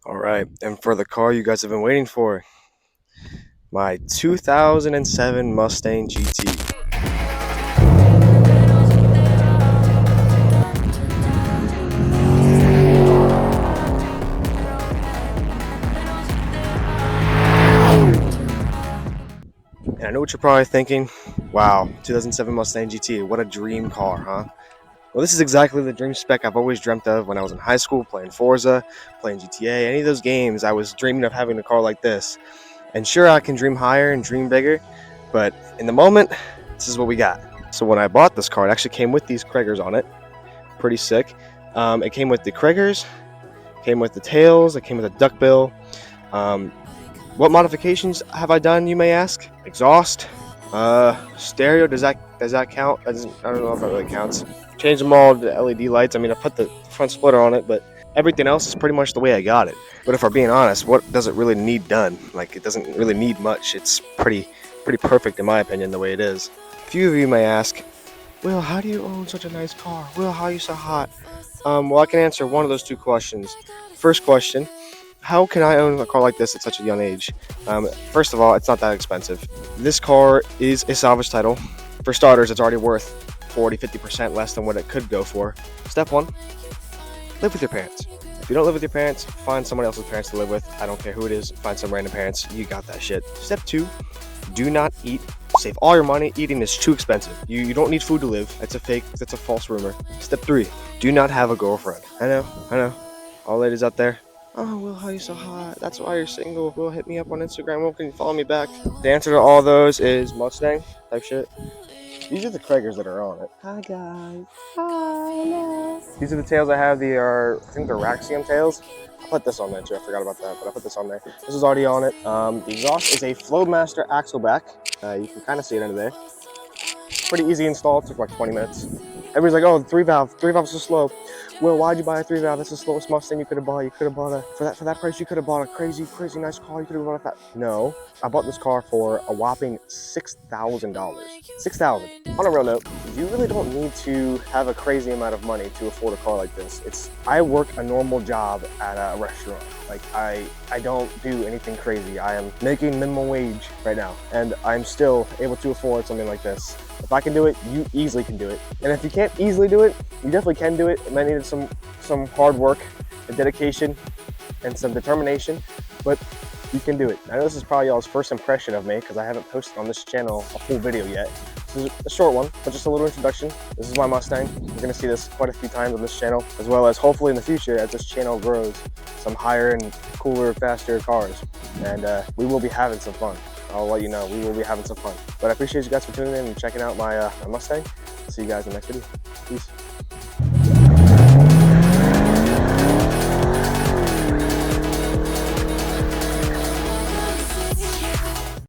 All right, and for the car you guys have been waiting for, my 2007 Mustang GT. And I know what you're probably thinking, wow, 2007 Mustang GT, what a dream car, huh? Well, this is exactly the dream spec I've always dreamt of when I was in high school, playing Forza, playing GTA, any of those games. I was dreaming of having a car like this. And sure, I can dream higher and dream bigger, but in the moment, this is what we got. So when I bought this car, it actually came with these Kragers on it. Pretty sick. It came with the Kragers, came with the tails, it came with a duckbill. Um, what modifications have I done, you may ask? Exhaust, stereo. Does that count? I don't know if that really counts. Changed them all to LED lights. I mean, I put the front splitter on it, but everything else is pretty much the way I got it. But if we're being honest, what does it really need done? Like, it doesn't really need much. It's pretty perfect in my opinion the way it is. A few of you may ask, Will, how do you own such a nice car? Will, how are you so hot? Well, I can answer one of those two questions. First question, how can I own a car like this at such a young age? First of all, it's not that expensive. This car is a salvage title. For starters, it's already worth 40-50% less than what it could go for. Step one, live with your parents. If you don't live with your parents, find someone else's parents to live with. I don't care who it is, find some random parents. You got that shit. Step two, do not eat. Save all your money. Eating is too expensive. You don't need food to live. That's a false rumor. Step three, do not have a girlfriend. I know. All ladies out there, oh, Will, how are you so hot? That's why you're single. Will, hit me up on Instagram. Will, can you follow me back? The answer to all those is Mustang type shit. These are the Kragers that are on it. Hi, guys. Hi, hello. These are the tails I have. I think they're Raxium tails. I put this on there too. I forgot about that, but I put this on there. This is already on it. The exhaust is a Flowmaster Axleback. You can kind of see it under there. Pretty easy install. It took like 20 minutes. Everybody's like, oh, three valve is so slow. Well, why'd you buy a 3-valve? That's the slowest Mustang you could have bought. You could have bought for that price. You could have bought a crazy nice car. You could have bought that. No, I bought this car for a whopping $6,000. $6,000. On a real note, you really don't need to have a crazy amount of money to afford a car like this. I work a normal job at a restaurant. Like I don't do anything crazy. I am making minimum wage right now, and I'm still able to afford something like this. If I can do it, you easily can do it. And if you can't easily do it, you definitely can do it. It might need some hard work and dedication and some determination, but you can do it. I know this is probably y'all's first impression of me because I haven't posted on this channel a full video yet. This is a short one, but just a little introduction. This is my Mustang. You're gonna see this quite a few times on this channel, as well as hopefully in the future as this channel grows, some higher and cooler, faster cars. And we will be having some fun. I'll let you know, we will be having some fun. But I appreciate you guys for tuning in and checking out my Mustang. See you guys in the next video. Peace.